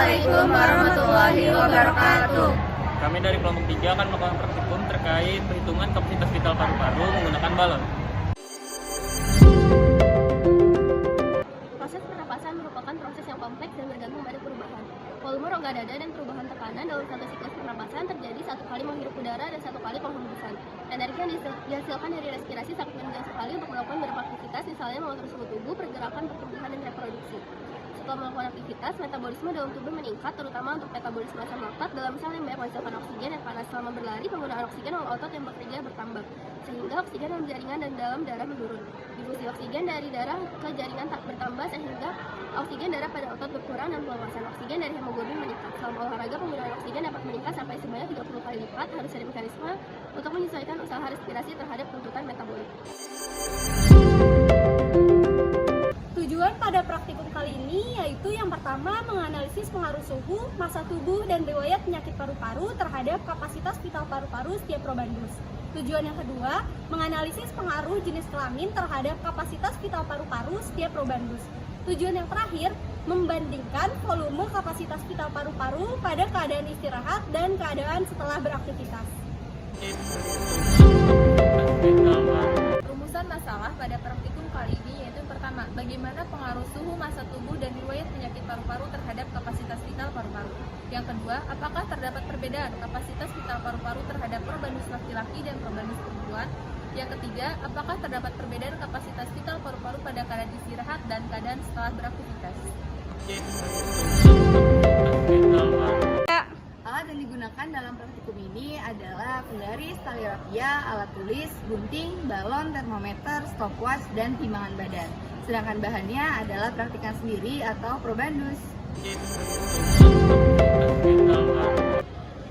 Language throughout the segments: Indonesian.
Assalamualaikum warahmatullahi wabarakatuh. Kami dari kelompok 3 akan melakukan praktikum terkait perhitungan kapasitas vital paru-paru menggunakan balon. Proses pernapasan merupakan proses yang kompleks dan bergantung pada perubahan volume rongga dada dan perubahan tekanan dalam satu siklus pernapasan terjadi satu kali menghirup udara dan satu kali penghembusan. Energi yang dihasilkan dari respirasi sangat menunjang sekali untuk melakukan beberapa aktivitas, misalnya mengatur suhu tubuh, pergerakan, pertumbuhan, dan reproduksi. Setelah melakukan aktivitas, metabolisme dalam tubuh meningkat, terutama untuk metabolisme asam laktat dalam sel yang banyak menghasilkan oksigen dan karena selama berlari penggunaan oksigen oleh otot yang bekerja bertambah, sehingga oksigen dalam jaringan dan dalam darah menurun. Difusi oksigen dari darah ke jaringan tak bertambah sehingga oksigen darah pada otot berkurang dan penguasaan oksigen dari hemoglobin meningkat. Selama olahraga, penggunaan oksigen dapat meningkat sampai sebanyak 30 kali lipat. Harus ada mekanisme untuk menyesuaikan usaha respirasi terhadap tuntutan metabolik. Tujuan pada praktikum kali ini yaitu yang pertama menganalisis pengaruh suhu, massa tubuh, dan riwayat penyakit paru-paru terhadap kapasitas vital paru-paru setiap probandus. Tujuan yang kedua, menganalisis pengaruh jenis kelamin terhadap kapasitas vital paru-paru setiap probandus. Tujuan yang terakhir, membandingkan volume kapasitas vital paru-paru pada keadaan istirahat dan keadaan setelah beraktivitas. Rumusan masalah pada praktikum kali ini yaitu pertama, bagaimana pengaruh suhu, massa tubuh, dan riwayat penyakit paru-paru terhadap kapasitas vital paru-paru. Yang kedua, apakah terdapat perbedaan kapasitas vital paru-paru terhadap probandus laki-laki dan probandus perempuan? Yang ketiga, apakah terdapat perbedaan kapasitas vital paru-paru pada keadaan istirahat dan keadaan setelah beraktivitas? Alat yang digunakan dalam praktikum ini adalah penggaris, tali rafia, alat tulis, gunting, balon, termometer, stopwatch, dan timbangan badan. Sedangkan bahannya adalah praktikan sendiri atau probandus.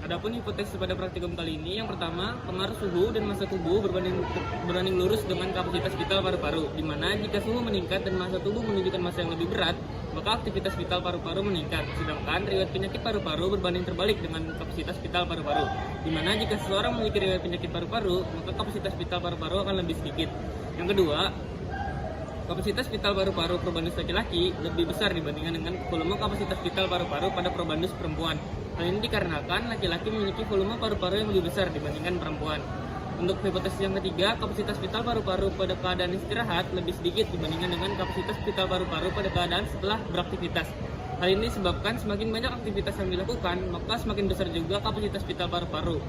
Adapun hipotesis pada praktikum kali ini, yang pertama, pengaruh suhu dan massa tubuh berbanding lurus dengan kapasitas vital paru-paru, di mana jika suhu meningkat dan massa tubuh menunjukkan massa yang lebih berat, maka aktivitas vital paru-paru meningkat. Sedangkan riwayat penyakit paru-paru berbanding terbalik dengan kapasitas vital paru-paru, di mana jika seseorang memiliki riwayat penyakit paru-paru, maka kapasitas vital paru-paru akan lebih sedikit. Yang kedua, kapasitas vital paru-paru probandus laki-laki lebih besar dibandingkan dengan volume kapasitas vital paru-paru pada probandus perempuan. Hal ini dikarenakan laki-laki memiliki volume paru-paru yang lebih besar dibandingkan perempuan. Untuk hipotesis yang ketiga, kapasitas vital paru-paru pada keadaan istirahat lebih sedikit dibandingkan dengan kapasitas vital paru-paru pada keadaan setelah beraktivitas. Hal ini disebabkan semakin banyak aktivitas yang dilakukan, maka semakin besar juga kapasitas vital paru-paru.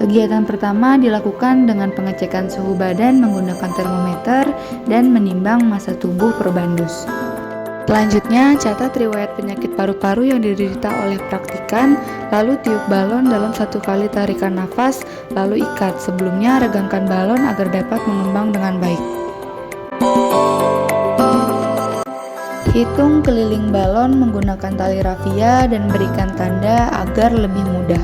Kegiatan pertama dilakukan dengan pengecekan suhu badan menggunakan termometer dan menimbang massa tubuh probandus. Selanjutnya, catat riwayat penyakit paru-paru yang diderita oleh praktikan, lalu tiup balon dalam 1 kali tarikan nafas, lalu ikat. Sebelumnya, regangkan balon agar dapat mengembang dengan baik. Hitung keliling balon menggunakan tali rafia dan berikan tanda agar lebih mudah.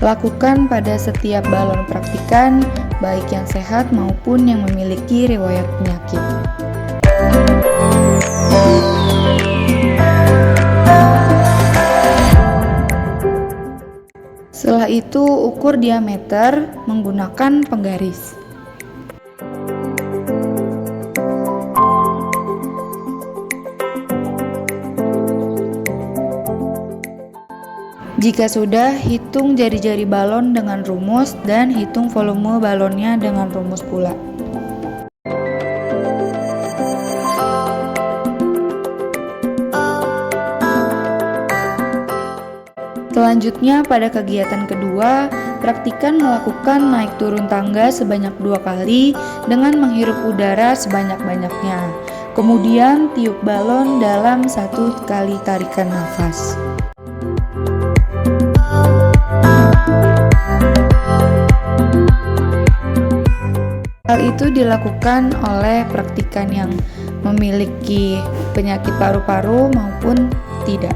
Lakukan pada setiap balon praktikan, baik yang sehat maupun yang memiliki riwayat penyakit. Setelah itu, ukur diameter menggunakan penggaris. Jika sudah, hitung jari-jari balon dengan rumus dan hitung volume balonnya dengan rumus pula. Selanjutnya, pada kegiatan kedua, praktikan melakukan naik turun tangga sebanyak 2 kali dengan menghirup udara sebanyak-banyaknya. Kemudian tiup balon dalam 1 kali tarikan nafas. Hal itu dilakukan oleh praktikan yang memiliki penyakit paru-paru maupun tidak.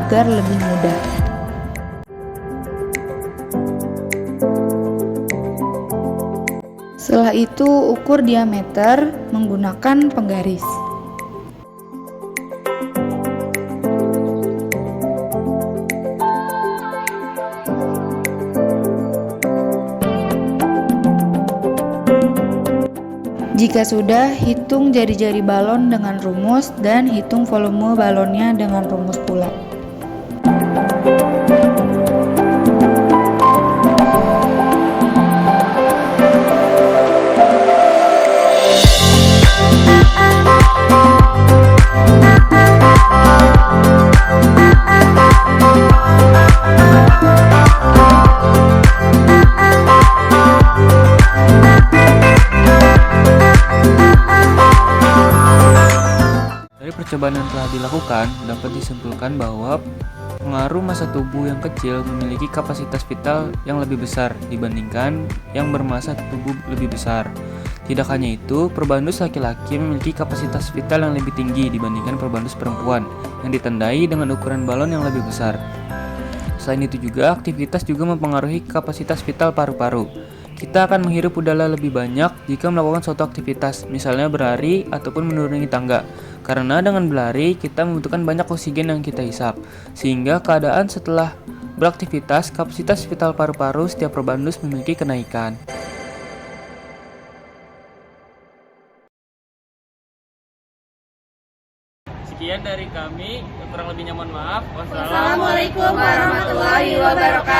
agar lebih mudah. Setelah itu, ukur diameter menggunakan penggaris. Jika sudah, hitung jari-jari balon dengan rumus dan hitung volume balonnya dengan rumus pula. Percobaan yang telah dilakukan dapat disimpulkan bahwa pengaruh massa tubuh yang kecil memiliki kapasitas vital yang lebih besar dibandingkan yang bermassa tubuh lebih besar. Tidak hanya itu, probandus laki-laki memiliki kapasitas vital yang lebih tinggi dibandingkan probandus perempuan yang ditandai dengan ukuran balon yang lebih besar. Selain itu juga, aktivitas juga mempengaruhi kapasitas vital paru-paru. Kita akan menghirup udara lebih banyak jika melakukan suatu aktivitas, misalnya berlari ataupun menuruni tangga. Karena dengan berlari, kita membutuhkan banyak oksigen yang kita hisap, sehingga keadaan setelah beraktivitas, kapasitas vital paru-paru setiap probandus memiliki kenaikan. Sekian dari kami, kurang lebihnya mohon maaf. Wassalamualaikum warahmatullahi wabarakatuh.